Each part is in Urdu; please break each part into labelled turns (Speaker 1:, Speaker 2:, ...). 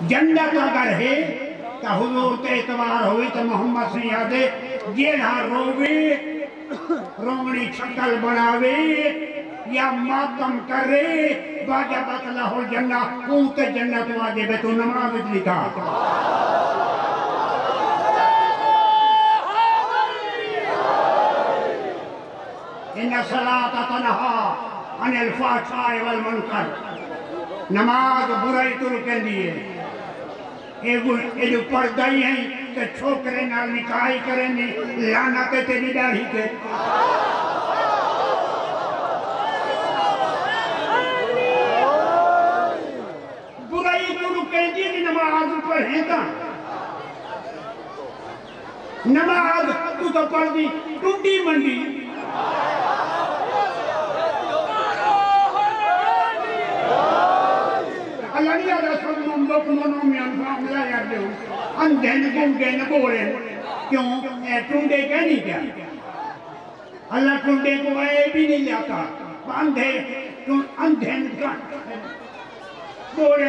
Speaker 1: جنت اگر ہے تو حضور تے اعتبار ہوئی تو محمد سے یادے جیڑا روے رومنی شکل بناوے یا ماتم کرے واجبت لہ الجنہ قوت جنت واجب ہے تو نماز لکھا ان الصلاۃ تنہی عن الفحشاء والمنکر نماز برائی تو رکندی ہے یہ جو پردہ ہی ہیں کہ چھوکرے نال نکاحی کریں گے لعنت تیری ڈاڑھی کے برائی تو رکندی ہے نماز پڑھیں گا نماز تو پڑھ دی ٹوٹی منڈی اللہ نہیں آدھا سب ممبک منومی انفام لا یاد دے اندھین گنگے نبولے کیوں ٹونڈے کیا نہیں کیا اللہ ٹونڈے کو اے بھی نہیں لاتا اندھین بولے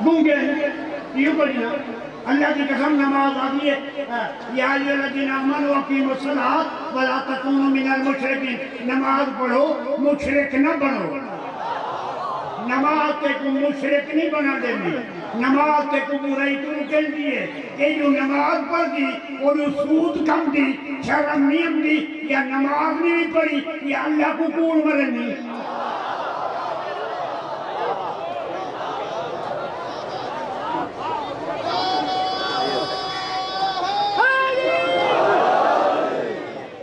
Speaker 1: گنگے یہ بڑھنا اللہ کی قسم نماز آگئی ہے یا ایھا الذین آمنوا اقیموا الصلاۃ ولا تکونوا من المشرکین نماز پڑھو مشرک نہ بنو نماز تے کو مشرک نہیں بنا دیں گی نماز تے کو برائی تو رکن دیئے یہ جو نماز پڑھ دی اور جو سود کم دی شرم نیم دی یا نماز نہیں پڑھی یا اللہ کو کون مرنی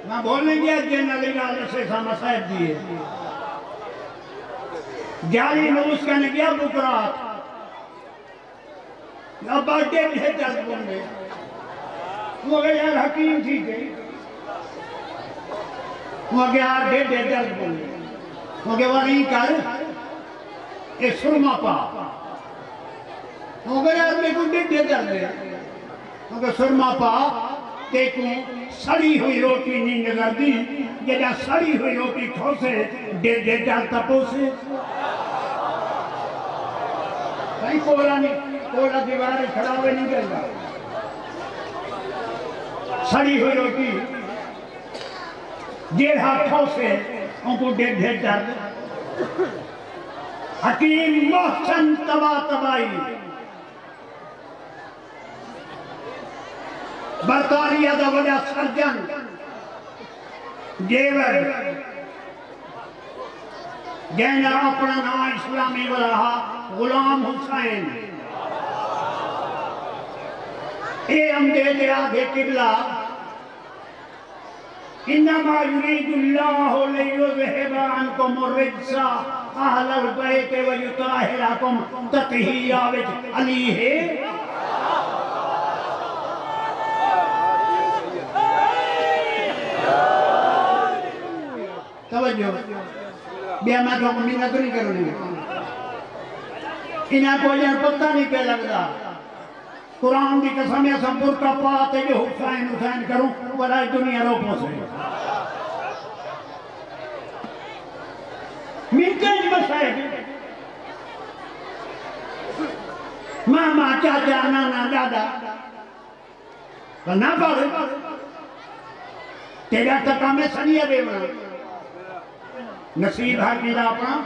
Speaker 1: میں بولنے گیا جنہ لگا سے سامہ صاحب دیئے جالی نوز کا نگیا بکرات ابا ڈیڑھ ہے درد بنگے وہ گیا یار حکیم تھی گئی وہ گیا ڈیڑھ ہے درد بنگے وہ گیا وہیں کر ایک سرما پا وہ گیا یار میں کو ڈیڑھ ہے درد ہے وہ گیا سرما پا دیکھوں سڑی ہوئی روٹی نہیں نظر دی جیسا سڑی ہوئی روٹی کھوسے ڈیڑھ ہے درد تپوسے نہیں کولا نہیں کولا دیوارے کھڑا ہوئے نہیں کرتا سڑی ہوئی روٹی جیڑ ہاتھوں سے ان کو ڈیڑھ ڈیڑھ درد حکیم محسن تباہی برطانیہ دا وجہ سرجن جیور جینا اپنا نام اسلامی ورہا غلام حسین اے امدے دے آگے قبلہ انما یرید اللہ لیذہب عنکم الرجس اہل البیت ویطہرکم تطہیرا وچ علی ہے توجہ بیا میں تو منت نہیں کروں انہیں کو جن پتہ نہیں پہ لگتا قرآن دی قسم یا سب برکہ پاتے جو حسین حسین کروں ولائی دنیا رو پوسے منتج مسائل ماما چاچا نانا دادا نہ پڑھ تیرا تکا میں سنیہ بے منا نصیب ہے میرا اپنا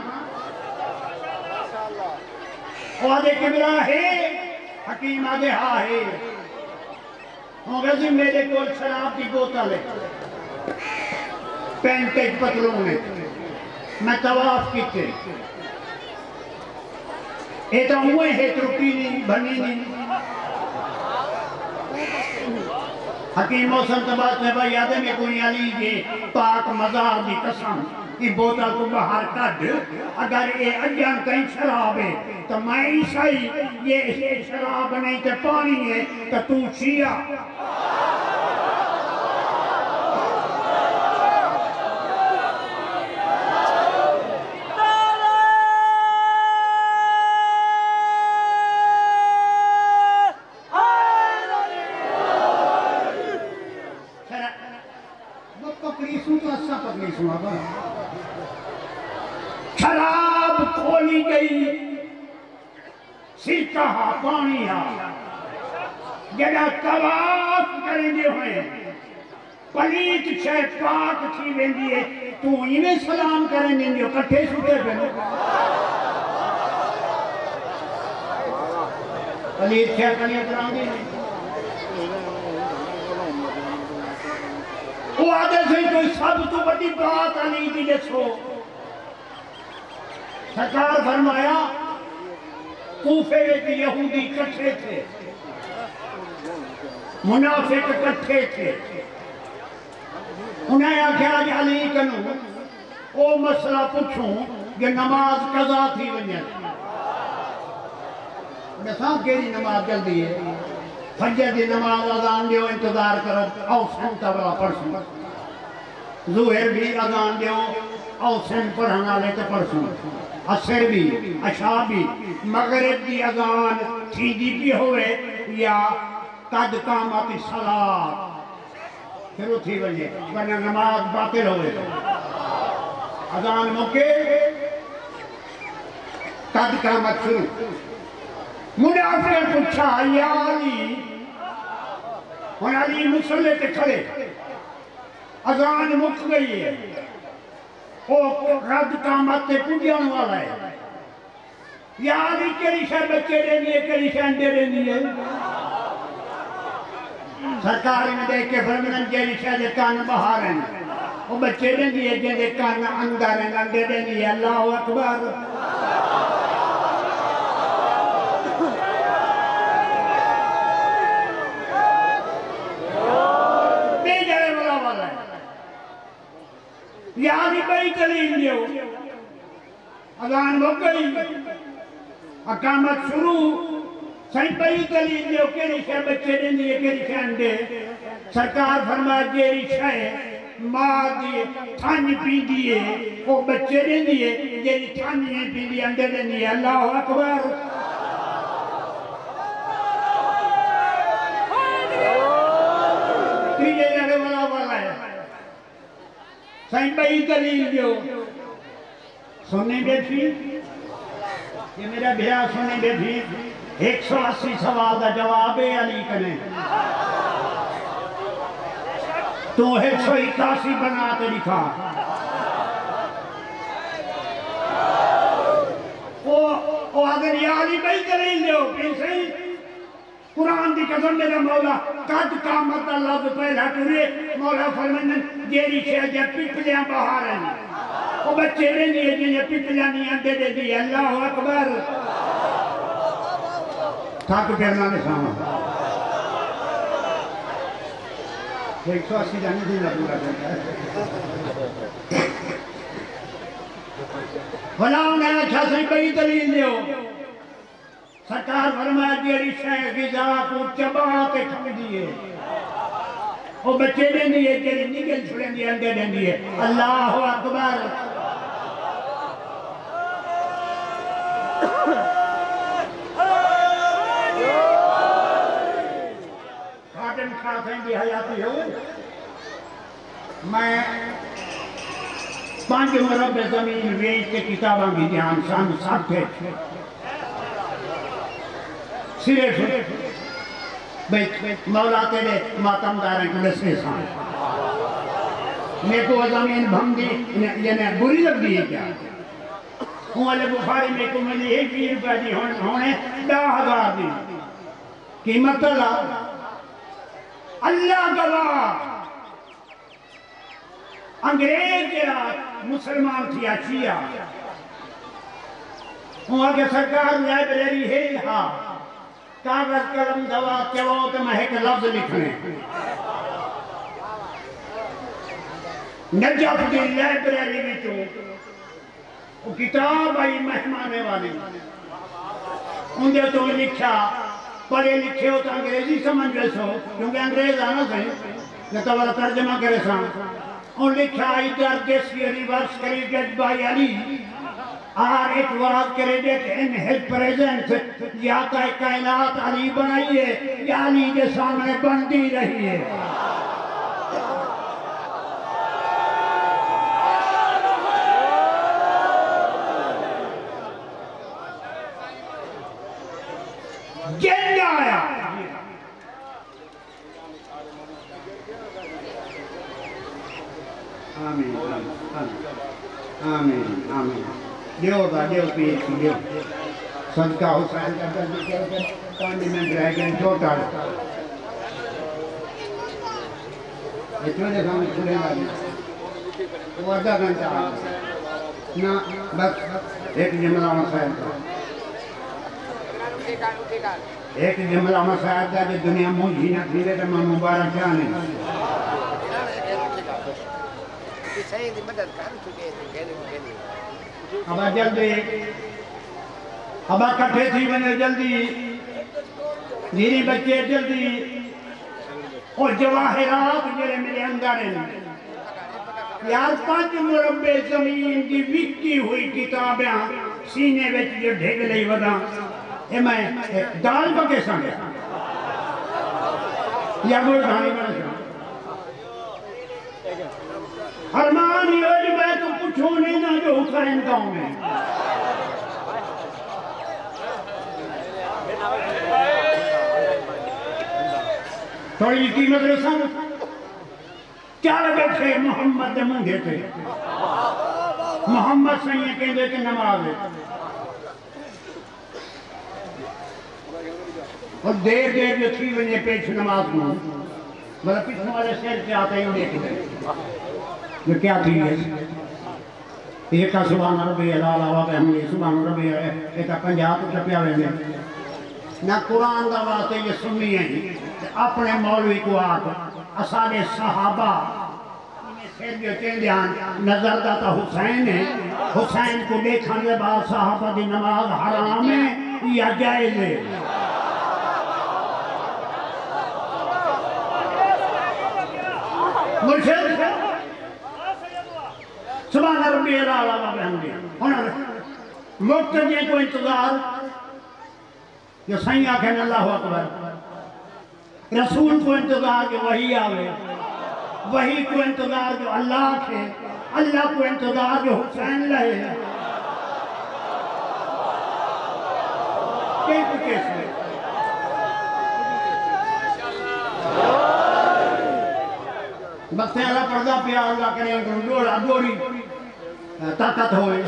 Speaker 1: آدھے قبلہ ہے حکیم آدھے ہاں ہے ہوگا میرے کو شراب کی بوتل ہے پینٹ ایک پتلون ہے میں طواف کیتے یہ تو ہوئے ہے ترکی نہیں بھنی نہیں حکیم موسم تبات نے بھائی یادے میں کوئی علی جے پاک مزار دی قسم یہ بوتل کو باہر کڈ اگر یہ اجان کہیں شراب ہے تو میں عیسائی یہ شراب نہیں تو پانی ہے تو شیعہ شراب کھولی گئی سرکہ ہا پانی ہا جڑا طواف کریں دے ہوئے پلیت شے پاک تھی ویندی ہے تو انہیں سلام کریں دے ہو کٹھے سوٹے پہ پلیت شے پلیت رہاں دی وہ آدھے سے کوئی سب تو بڑی بات علی دی جسو سرکار فرمایا کوفے کے یہودی کٹھے تھے منافق کٹھے تھے انہیں آکھا کہ علی کنو او مسئلہ پوچھوں کہ نماز قضا تھی ونجا نسان کیری نماز جلدی ہے فجر دی نماز اذان دیو انتظار کرو او سنتا بلا پرسوں ظہر بھی اذان دیو او سن پڑھنا لے تو پرسوں عصر بھی عشاء بھی مغرب دی اذان تھی دی بھی ہوئے یا قد قامت الصلاۃ پھر وہ تھی ونجے ورنہ نماز باطل ہوئے اذان موقع قد قامت شروع منافق پوچھا یا علی اور علی مصلی تے کھڑے اذان مک گئی ہے وہ قد قامت تے پوجان والا ہے یا علی کیری شاہ بچے دینی ہے کیری شاہ انڈے دینی ہے سرکار میں دیکھ کے فرمنن جیری شاہ دے کان بہار ہیں وہ بچے دینی ہے جن دے کان اندر ہیں انڈے دینی ہے اللہ اکبر بے جڑے والا ہے یعنی بڑی دلیل دیو اذان ہو گئی اقامت شروع سائیں بڑی دلیل دیو کیری شاہ بچے دیں دیئے کیری شاہ انڈے سرکار فرما جیری شاہ ماں دیئے تھانی پی دیئے وہ بچے دیں دیئے جیری تھانی پی دیئے انڈے دیں دیئے اللہ اکبر تیجے جڑے والا ہے سائیں بھائی دلیل دیو سننے بیٹھی یہ میرا بھیا سننے بیٹھی 180 سوال دا جواب علی کنے تو 181 بنا کے لکھا وہ اگر یہ علی بھائی دلیل دیو پیسے قرآن دی قسم میرا مولا قد قامت اللہ پہلا ٹورے مولا فرمائن جیری شاہ جب پپلیاں بہار ہیں وہ بچے رہیں دیئے جنہیں پپلیاں نہیں اندے دے دیئے اللہ اکبر تھاک پھرنا نے ساما 180 جانے دن پورا کرتا ہے بھلا انہیں اچھا سے بڑی دلیل دیو سرکار فرمایا جیری شاہ غذا کو چبا کے کھا دیئے وہ بچے دیں دیئے جیری نگل چھڑیں دیئے انڈے دیں دیئے اللہ اکبر خاتم خاتم دی حیاتی ہو میں 5 مربع زمین ویج کے کتاباں بھی دھیان شان ساتھ تھے صرف بیت مولا تیرے ماتم داریں کو لسے سان میں کو زمین بھم دی یعنی بری لگ دی ہے کیا ہوں علی بخاری میں کو ملی 1 روپے دی ہونے 10,000 دی قیمت اللہ گواہ انگریز جرا مسلمان تھی شیعہ ہوں آگے سرکار لائبریری ہے ہاں کاغذ قلم دوا چواؤ کہ میں ایک لفظ لکھنے نجف دی لائبریری میں تو وہ کتاب آئی مہمانے والی اندھے تو لکھا پڑھے لکھے ہو تو انگریزی سمجھ گئے سو کیونکہ انگریز آنا سے نتا والا ترجمہ کرے سان اور لکھا either this universe created by Ali or it was created in his presence یا تو کائنات علی بنائیے یا علی کے سامنے بنتی رہی ہے جن آیا آمین آمین آمین دیو دا دیو پیش دیو صدقہ حسین کا جلدی کر کانڈیمنٹ رہ گئے چھوٹا اتنے دے سامنے کھلے لگے وہ آدھا گھنٹہ نا بس ایک جملہ مسائل کا ایک جملہ مسائل کا جو دنیا مجھے نہ تھی رہے تو میں مبارک کیا نہیں ابا جلدی ابا کٹھے تھی بنے جلدی دھیری بچے جلدی اور جواہرات جرے میرے اندر ہیں یار 5 مربع زمین کی وکی ہوئی کتابیں سینے وچ جو ڈھگ لئی ودا اے میں دال بکے سانگے یا کوئی کھانی بنا سانگے حرمان یہ جو میں تو پوچھو نہیں نہ جو حسین گاؤں میں تھوڑی قیمت رسان کیا لگے تھے محمد دے منگے تھے محمد سنگے کہندے کہ نماز ہے اور دیر جو تھی ونجے پیچھ نماز میں مطلب پیچھوں والے سیر سے آتے ہیں دیکھ دیں یہ کیا تھی ہے یہ کا سبحان ربی العالی و بحمدہ سبحان ربی ایک 50 تو چپیا ہوئے ہیں نہ قرآن دا واسطے یہ سنی ہیں اپنے مولوی کو آکھ اسالے صحابہ پھر جو چین دیان نظر داتا حسین ہے حسین کو دیکھنے کے بعد صحابہ دی نماز حرام ہے یا جائز ہے مرشد سبحان ربی العالی و بحمدہ مقتدی کو انتظار جو سائیں آکھیں اللہ اکبر رسول کو انتظار جو وحی آوے وحی کو انتظار جو اللہ کے اللہ کو انتظار جو حسین لہے کیسے بس تیرا پردہ پیا اللہ کرے دوڑی طاقت ہوئے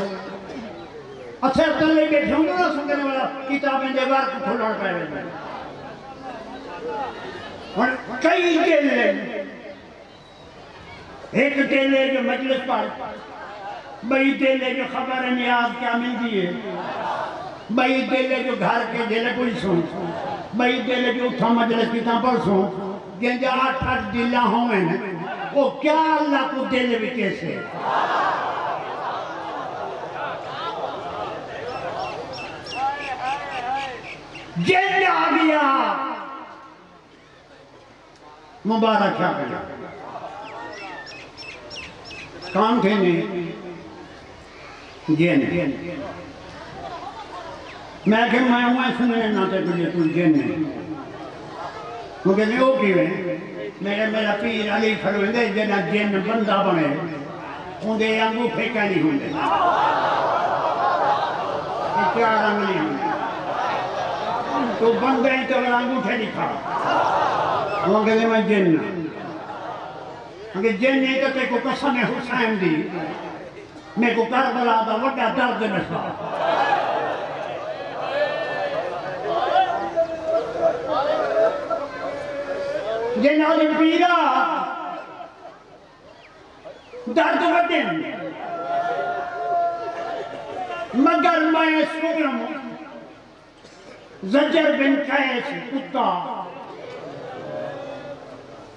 Speaker 1: اچھا تلے بیٹھے ہوں گے نا سنگنے والا کتابیں دے بار کھولڑ پہ رہے اور کئی کیلے ایک کیلے جو مجلس پر بئی کیلے جو خبر نیاز کیا مل دیئے بئی کیلے جو گھر کے دلے کوئی سن بئی کیلے جو اٹھا مجلس کی تاں پر سن گنجا 8 دلہ ہوئے ہیں وہ کیا اللہ کو دل بھی کیسے جن آ گیا مبارک کیا کرنا کام تھے نہیں جن میں کہ میں ہوں سننے ناتے تجھے تو جن نہیں مجھے نہیں ہو کی ہوئے میرا پیر علی فروندے جنہ جن بندہ بنے ہوندے انگو پھیکا نہیں ہوندے کیا رنگ نہیں ہوندے تو بندے ہی تو انگوٹھے لکھا وہ کہتے میں جن اگر جن نہیں تو تے کو قسم حسین دی میں کو کربلا دا وڈا درد نشا جن علی پیرا درد وڈن مگر میں سکرم زجر بن قیس کتا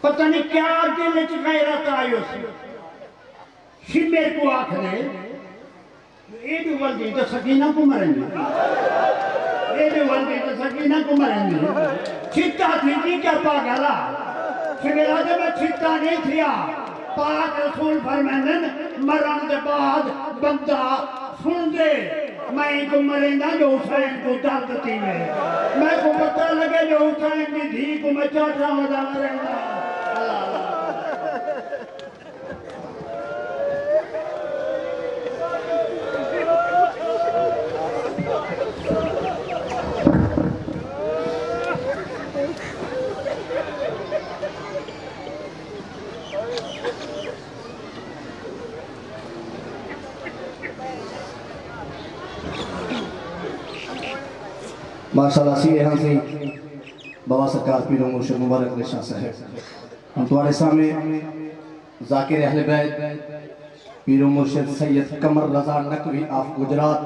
Speaker 1: پتہ نہیں کیا دل چ غیرت آئی اس شمیر کو آکھ دے ایڈو والدی تو سکینہ کو مریں گے ایڈو والدی تو سکینہ کو مریں گے چھتا تھی جی کیا پاگلا شمیر آجے میں چھتا نہیں تھیا پاک رسول فرمائن مران دے بعد بندہ سن دے میں ایک مریں گا جو حسین کو طاقتی میں کو پتہ لگے جو حسین کی دھی کو میں چاٹا مزا مریں گا
Speaker 2: ماشاءاللہ سی ہم سے بابا سرکار پیر و مرشد مبارک علیہ شاہ صاحب ہم تمہارے سامنے ذاکر اہل بیت پیر و مرشد سید قمر رضا نقوی آف گجرات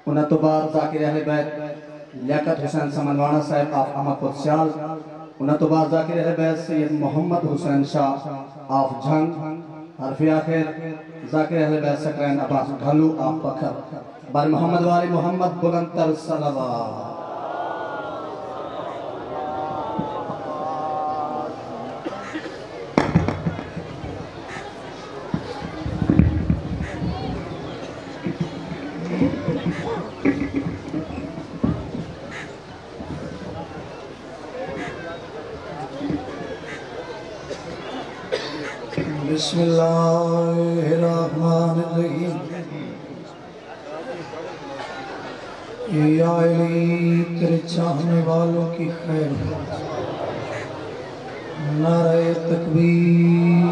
Speaker 2: انہاں تو بعد ذاکر اہل بیت لیاقت حسین سمنوانا صاحب آف احمد پتسیال انہاں تو بعد ذاکر اہل بیت سید محمد حسین شاہ آف جھنگ حرف آخر ذاکر اہل بیت سکرین عباس گھلو آف بکھر بار محمد والی محمد بلندر صلوات
Speaker 3: بسم اللہ الرحمن الرحیم یا علی تیرے چاہنے والوں کی خیر نعرہ تکبیر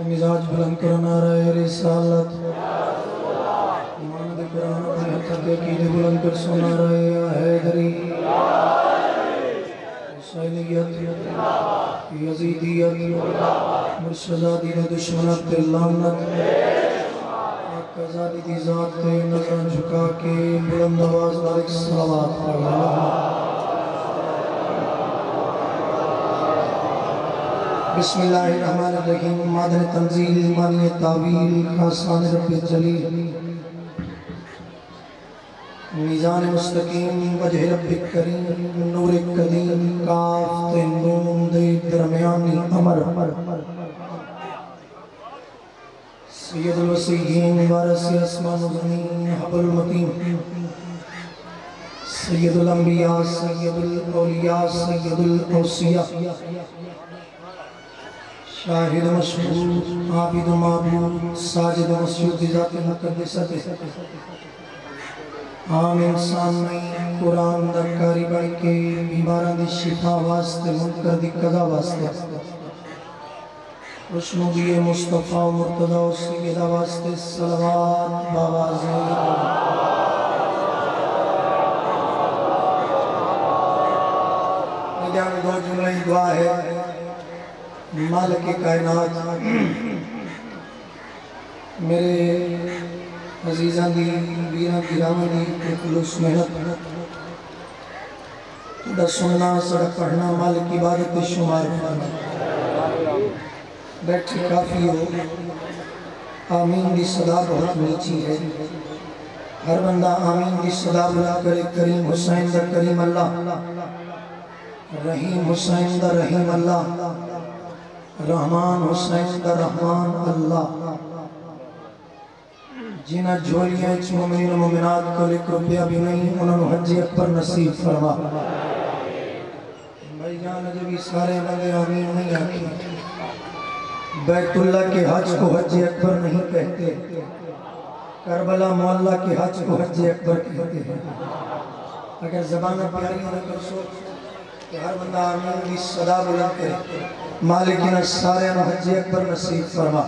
Speaker 3: مزاج بلند کرو نعرہ رسالت ماند قرآن اپنے حقیقت عقیدے بلند کر سو نعرہ حیدری حسینیت یزیدیت مرشدہ دین دشمنت لعنت قضا دی ذات تے نظر جھکا کے بلند آواز دار صلوات بسم اللہ الرحمن الرحیم مادن تنزیل مانی تعویل خاصان رب جلیل میزان مستقیم وجہ رب کریم نور قدیم کاف تے نون دے درمیانی امر سید الوسیین وارث اسمان و زمین حبل المتین سید الانبیاء سید الاولیاء سید الاوصیاء شاہد مشہود عابد و معبود ساجد و مسجود ذات مقدسہ عام انسان نہیں قرآن دا کاری بڑھ کے بیماران دی شفا واسطے منکر دی قضا واسطے رشنودی مصطفیٰ و مرتضی و سیدہ واسطے صلوات باوازیں میدان دو جملہ دعا ہے مالک کائنات میرے عزیزان دی ویران گرامن دی خلوص محنت دا سننا سڑک پڑھنا مالک عبادت شمار فرما بیٹھے کافی ہو آمین دی صدا بہت نیچی ہے ہر بندہ آمین دی صدا بلا کرے کریم حسین دا کریم اللہ رحیم حسین دا رحیم اللہ رحمان حسین دا رحمان اللہ جنہ جھولیاں مومنین و مومنات کو لکھ روپیہ بھی نہیں انہوں نے حج اکبر نصیب فرما بھائی جان جبھی سارے بندے آمین نہیں آتی بیت اللہ کے حج کو حج اکبر نہیں کہتے کربلا مولا کے حج کو حج اکبر کہتے ہیں اگر زبان پیاری ہونے پر سوچ کہ ہر بندہ آمین کی صدا بلند کرے مالکین سارے حج اکبر نصیب فرما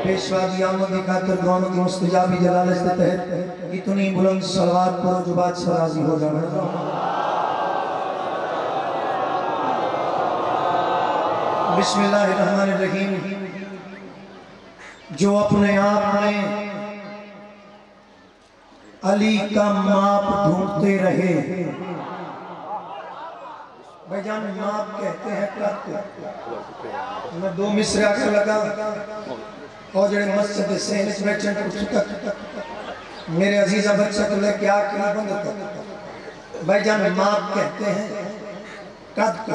Speaker 3: پیشوا دی آمد دی خاطر دعاوں کی مستجابی جلالت کے تحت اتنی بلند صلوات کرو جو بادشاہ راضی ہو جانا بسم اللہ الرحمن الرحیم جو اپنے آپ میں علی کا ماپ ڈھونڈتے رہے بھائی جان ماپ کہتے ہیں کرتے میں دو مصرے آکر لگا اور جڑے مسجد سینچ بیٹھیں تک میرے عزیزہ بچہ کو لے کے آکر بند تک بھائی جان ماپ کہتے ہیں قد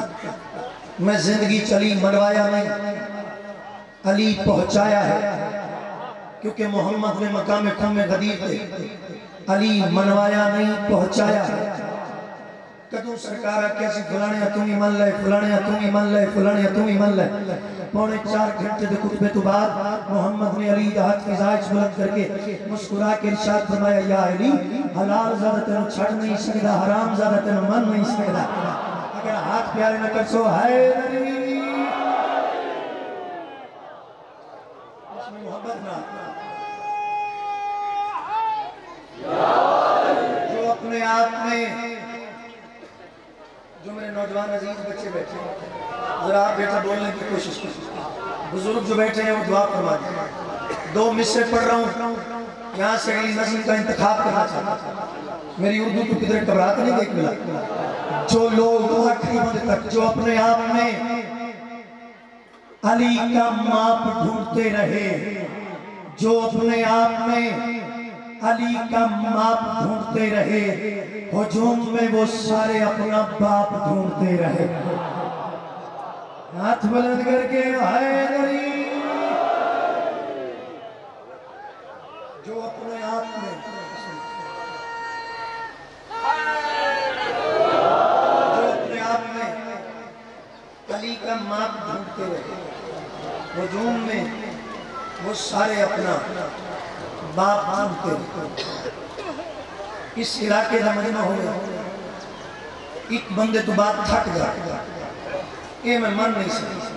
Speaker 3: میں زندگی چلی مروایا نہیں علی پہنچایا ہے کیونکہ محمد نے مقام کم میں غدیر دے علی منوایا نہیں پہنچایا ہے کدوں سرکارہ کیسی فلانیاں تم ایمان لے فلانیاں تم ایمان لے فلانیاں تم ایمان لے پونے 4 گھنٹے دے خطبے تو بعد محمد نے علی دا ہاتھ فضائش بلند کر کے مسکرا کے ارشاد فرمایا یا علی حلال زیادہ تنو چھڑ نہیں سکتا حرام زیادہ تنو من نہیں سکتا اگر ہاتھ پیارے نہ کر سو حیدری اس میں محبت نہ جو نوجوان عزیز بچے بیٹھے ہیں، ذرا آپ بیٹا بولنے کی کوشش کریں، بزرگ جو بیٹھے ہیں وہ دعا فرما دیں۔ 2 مصرے پڑھ رہا ہوں، یہاں سے اگلی نسل کا انتخاب کرنا چاہتا تھا۔ میری اردو تو کدھر گھبراہٹ نہیں دیکھ ملا۔ جو لوگ آخری وقت تک جو اپنے آپ میں علی کا ماپ ڈھونڈتے رہے، جو اپنے آپ میں علی کا ماپ ڈھونڈتے رہے، ہجوم میں وہ سارے اپنا باپ ڈھونڈتے رہے۔ ہاتھ بلند کر کے حیدری، جو اپنے آپ میں علی کا ماپ ڈھونڈتے رہے، ہجوم میں وہ سارے اپنا باپ ڈھونڈتے رہے۔ اس علاقے کا مجمع ہو گیا، ایک بندے تو بات تھک گیا، یہ میں من نہیں سکتا۔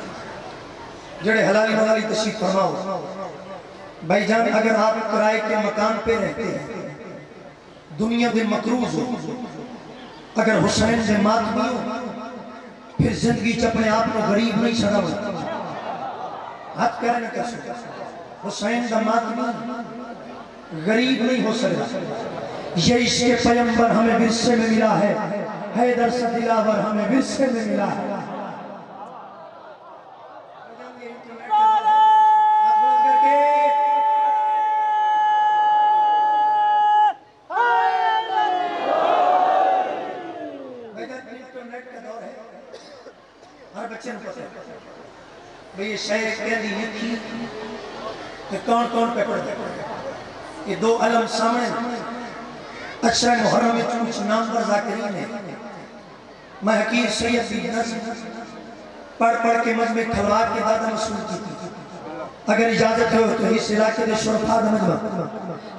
Speaker 3: جڑے حلالی ملالی تشریف فرماؤ بھائی جان، اگر آپ کرائے کے مکان پہ رہتے ہیں، دنیا دے مقروض ہو، اگر حسین دے ماتمی ہو، پھر زندگی چپنے آپ کو غریب نہیں سڑا ہوتا، حد کرنے کا سکتا۔ حسین دا ماتمی غریب نہیں ہو سکتا۔ یہ عشق پیمبر ہمیں ورثے میں ملا ہے، حیدر سے دلاور ہمیں ورثے میں ملا ہے۔ بھئی یہ شہر کہندی لکھی کہ کون کون پہ پڑھ دے، یہ 2 علم سامنے، اچھا محرم میں چونچ نامور ذاکرین ہے۔ میں حقیر سید بھی نظم پڑھ کے مجمع کھلوا کے دادا مسئول کی تھی۔ اگر اجازت ہو تو اس علاقے دے شرفا دا مجمع،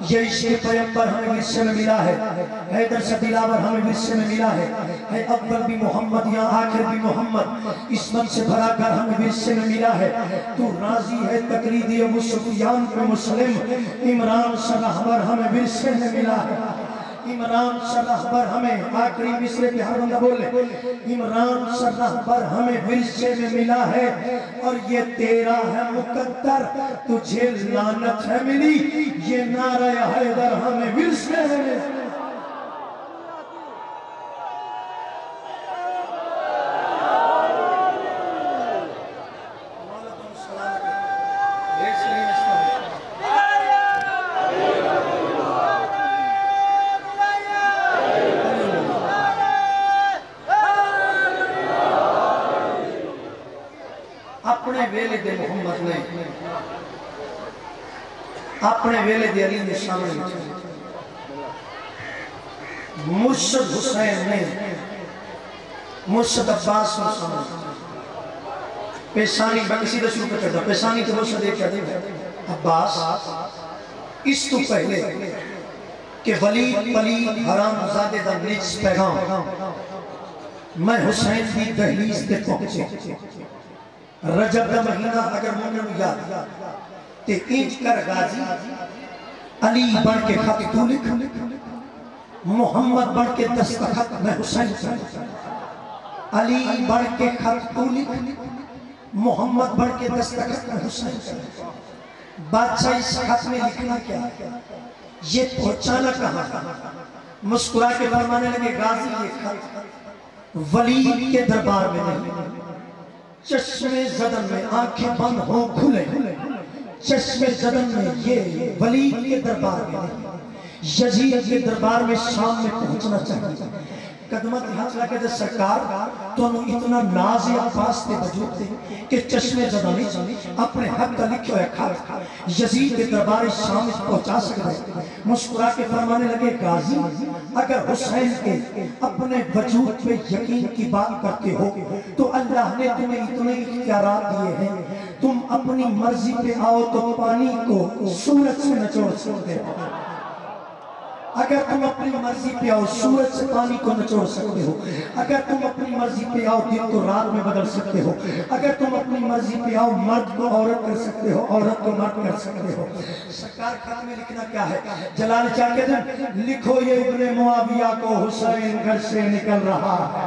Speaker 3: یہ عشق پیمبر ہمیں ورثے میں ملا ہے، حیدر سے دلاور ہمیں ورثے میں ملا ہے اول بھی محمد یا آخر بھی محمد، اسمت سے بھرا کر ہمیں ورثے میں ملا ہے۔ تو راضی ہے تقلیدی ابو سفیان پہ مسلم، عمران سے رہبر ہمیں ورثے میں ملا ہے۔ عمران سے رہبر ہمیں، آخری مصرے پہ ہر بندہ بول لے، عمران سے رہبر ہمیں ورثے میں ملا ہے، اور یہ تیرا ہے مقدر تجھے لعنت ہے ملی، یہ نعرہ حیدر ہمیں ورثے میں ملا۔ اپنے ویلے دے محمد نے، اپنے ویلے دے علی نے شامل مرشد حسین نے، مرشد عباس نے شامل پیشانی بکسی دے شروع کرتا، پیشانی تو مرشد ایک کہتے ہیں عباس، اس تو پہلے کہ ولید پلید حرام زادے دا نجس پیغام میں حسین دی دہلیز تے پہنچے۔ رجب دا مہینہ اگر مومن یاد تے اینچ کر غازی علی بن کے خط تو لکھ، محمد بن کے دستخط میں حسین سے، علی بن کے خط تو لکھ، محمد بن کے دستخط میں حسین سے۔ بادشاہ اس خط میں لکھنا کیا ہے، یہ پہنچانا کہاں، مسکرا کے فرمانے لگے غازی یہ خط ولید کے دربار میں نہیں، چشمے زدن میں آنکھیں بند ہوں کھلے، چشمے زدن میں یہ ولید کے دربار میں نہیں، یزید کے دربار میں شام میں پہنچنا چاہیے۔ قدمت ہاتھ لگے دے سرکار تو انہوں اتنا نازی عباس دے وجود دے کہ چشمے زدن نہیں اپنے حق کا لکھے ہوئے کھا یزید کے دربار شام میں پہنچا سکتے۔ مسکرا کے فرمانے لگے غازی اگر حسین کے اپنے وجود پہ یقین کی بات کرتے ہو تو اللہ نے تمہیں اتنے اختیارات دیے ہیں، تم اپنی مرضی پہ آؤ تو پانی کو سورج سے نچوڑ سکتے ہو، اگر تم اپنی مرضی پہ آؤ سورج سے پانی کو نچوڑ سکتے ہو، اگر تم اپنی مرضی پہ آؤ دن کو رات میں بدل سکتے ہو، اگر تم اپنی مرضی پہ آؤ مرد کو عورت کر سکتے ہو، عورت کو مرد کر سکتے ہو۔ سرکار خط میں لکھنا کیا ہے، جلال چاہ کے دن لکھو یہ ابن معاویہ کو حسین گھر سے نکل رہا ہے،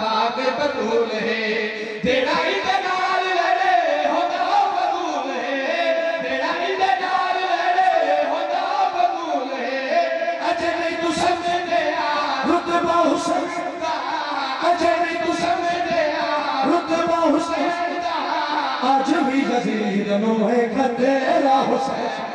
Speaker 4: پاک بطول ہے جیڑا ہی دے نال لڑے ہوتا بطول ہے جیڑا ہی دے نال لڑے ہوتا بطول ہے اجے نہیں تو سمجھ دیا رتبہ حسین دا اجے نہیں تو سمجھ دیا رتبہ حسین دا آج بھی یزید نو ہے تیرا حسین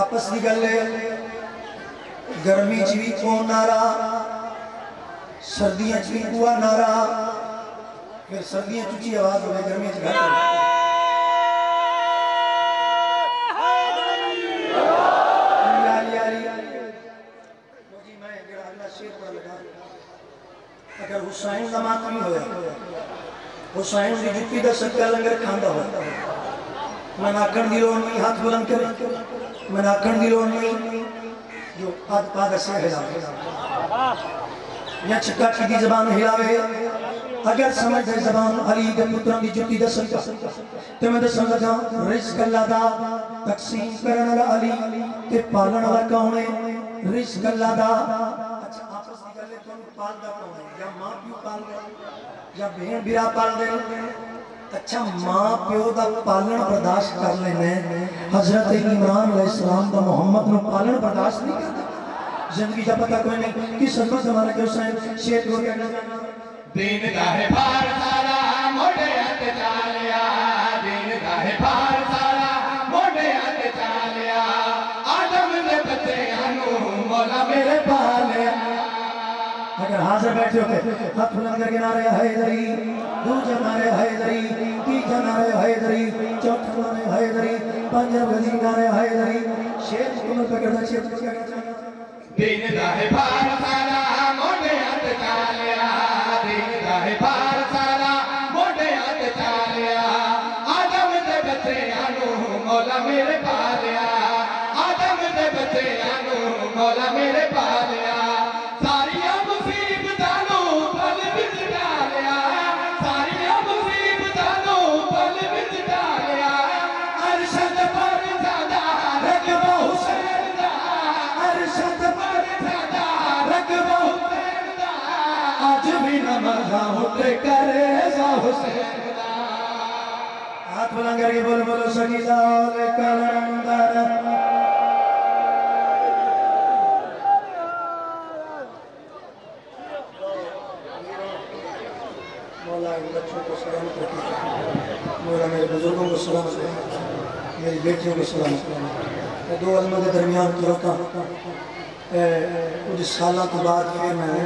Speaker 3: آپس کی گل ہے گرمی چ بھی کون نارا سردیاں چ بھی کوئی نارا پھر سردیاں چوچی آواز ہوئے گرمی چ گھر اگر حسین کا ماتمی ہویا حسین کی جتی دا سکا لنگر کھاندا ہوا میں ناکن دی لوڑ نہیں ہاتھ بلند کرے میں ناکن دی لوڑ نہیں جو پاد پاد سے ہلاوے یا چکا کی دی زبان ہلاوے اگر سمجھ دے زبان علی دے پتران دی جتی دا سکا تے میں دسن لگا رزق اللہ دا تقسیم کرن والا علی تے پالن والا کون ہے رزق اللہ دا اچھا آپس دی گل ہے پال دا کون ہے یا ماں پیو پال دے یا بہن بیرا پال دے اچھا ماں پیو دا پالن برداشت کر لینے حضرت عمران علیہ السلام دا محمد نے پالن برداشت نہیں کرتا زندگی جب پتہ کوئی نہیں کس حضرت زمانے کے حسین شیط گو کہنا
Speaker 4: دین دا ہے بھار سارا موڑے ہاتھ چالیا دین دا ہے بھار سارا موڑے ہاتھ چالیا آدم دے بچے انو مولا میرے پالیا
Speaker 3: اگر حاضر بیٹھے ہوتے ہاتھ بلند کر کے نعرہ حیدری دوجہ نعرہ حیدری تیجہ نعرہ حیدری چوتھا نعرہ حیدری پنجہ غزی نعرہ حیدری شیر کمر پہ کرتا شیر کمر پہ کرتا
Speaker 4: دین دا ہے بھار سارا موڑے ہاتھ چالیا دین دا ہے بھار سارا موڑے ہاتھ چالیا آدم دے بچے انو مولا میرے پالیا آدم دے بچے انو مولا میرے پالیا ساریاں مصیبتانوں پل وچ ڈالیا ساریاں مصیبتانوں پل وچ ڈالیا ارشد پر زیادہ رقبہ حسین دا ارشد پر زیادہ رقبہ حسین دا آج بھی نمازاں ہوتے کرے زا حسین دا
Speaker 3: ہاتھ بلند کر کے بولو بولو سجدہ کلندر مولا ان بچوں کو سلامت رکھے مولا میرے بزرگوں کو سلامت رکھے میری بیٹیوں کو سلامت رکھے میں دو علمہ کے درمیان کھلوتا کچھ سالہ کے بعد پھر میں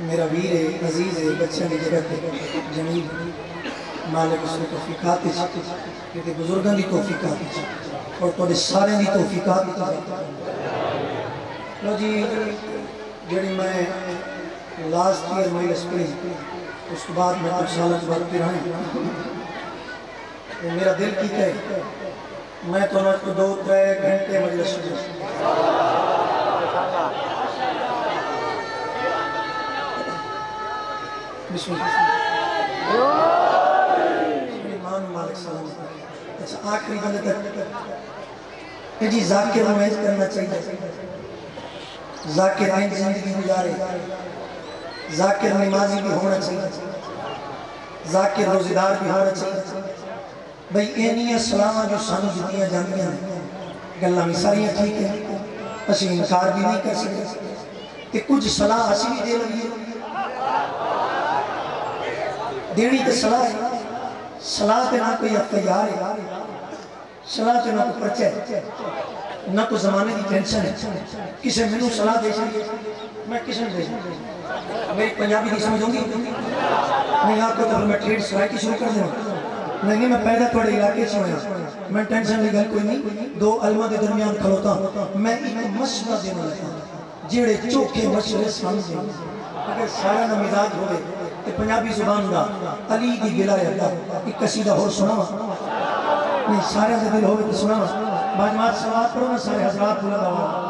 Speaker 3: میرا ویر ہے عزیز ہے بچوں کی جگہ پہ جمیل مالک اس نے توفیقات ہی کیونکہ بزرگوں کی توفیقات ہی اور تو سارے کی توفیقات ہی لو جی جڑی میں لاسٹ ایئر مجلس پڑھی اس کے بعد میں کچھ سالوں بعد پھر آئیں میرا دل کی ہے میں تو نہ کو 2-3 گھنٹے مجلس پڑھی بسم اللہ ایمان مالک سلام اچھا آخری بندے تک جی ذاکر امید کرنا چاہیے ذاکر آئین زندگی گزارے ذاکر نمازی بھی ہونا چاہیے ذاکر روزدار بھی ہونا چاہیے بھئی اینی اسلامہ جو سانو جتیاں جانیاں گلہ میں ساریاں ٹھیک ہیں اسی انکار بھی نہیں کر سکتے کہ کچھ صلاح اسی بھی دے لگی دینی تے صلاح ہے صلاح تے نہ کوئی اختیار ہے صلاح تے نہ کوئی پرچہ ہے نہ کوئی زمانے کی ٹینشن ہے کسے میں نے صلاح دے سکتے میں کسے دے سکتے میری پنجابی کی سمجھ ہوں گی نہیں آپ کو تو میں ٹریڈ سرائی کی شروع کر دوں نہیں میں پیدا تھوڑے علاقے سے ہویا میں ٹینشن لگا کوئی نہیں دو علمہ دے درمیان کھلوتا میں ایک مشورہ دینا لگا جیڑے چوکے مشورے سامنے اگر سارا نہ مزاج ہوئے کہ پنجابی زبان دا علی دی گلایت دا ایک قصیدہ اور سنا نہیں سارے سے دل ہوئے تو سنا باجمات سوات پڑھو نا سارے حضرات بولا دعوان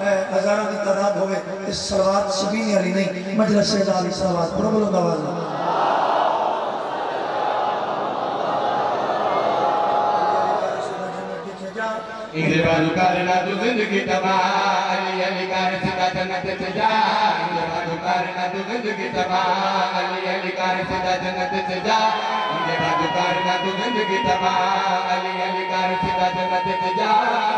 Speaker 3: ہزاروں کی تعداد ہوئے اس صلوات سبینے علی نہیں مجلس سے دالی صلوات پڑھو بلند آواز میں
Speaker 4: انگلے بازو کرنا تو زندگی تباہ علی علی کار سکا جنت سے جا انگلے بازو کرنا تو زندگی تباہ علی علی کار سکا جنت سے جا انگلے بازو کرنا تو زندگی تباہ علی علی کار سکا جنت سے جا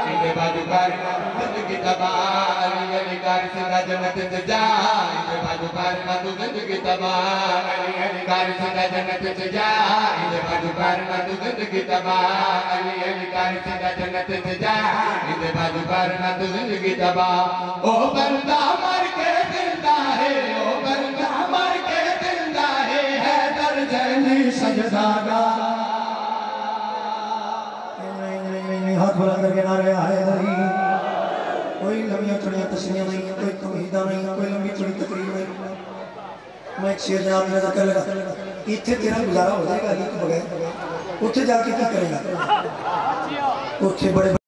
Speaker 4: انگلے بازو کرنا تو زندگی تباہ علی علی کار سکا جنت سے جا انگلے بازو کرنا تو زندگی تباہ علی علی کار سکا جنت سے جا انگلے بازو کرنا تو زندگی تباہ علی علی کار سکا جنت سے جا انگلے بازو کرنا تو زندگی تباہ او بندہ مر کے زندہ ہے او بندہ مر کے زندہ ہے حیدر جیلی سجدہ گا
Speaker 3: ہاتھ بلند کر کے نعرے حیدری کوئی لمبیاں چڑیاں تشریح نہیں کوئی توحیدہ نہیں کوئی لمبی چڑی تقریر نہیں میں ایک شیر جناب میں ذکر لگا اتھے تیرا گزارا ہو جائے گا علی کو بغیر اتھے جا کے کیا کرے گا اتھے بڑے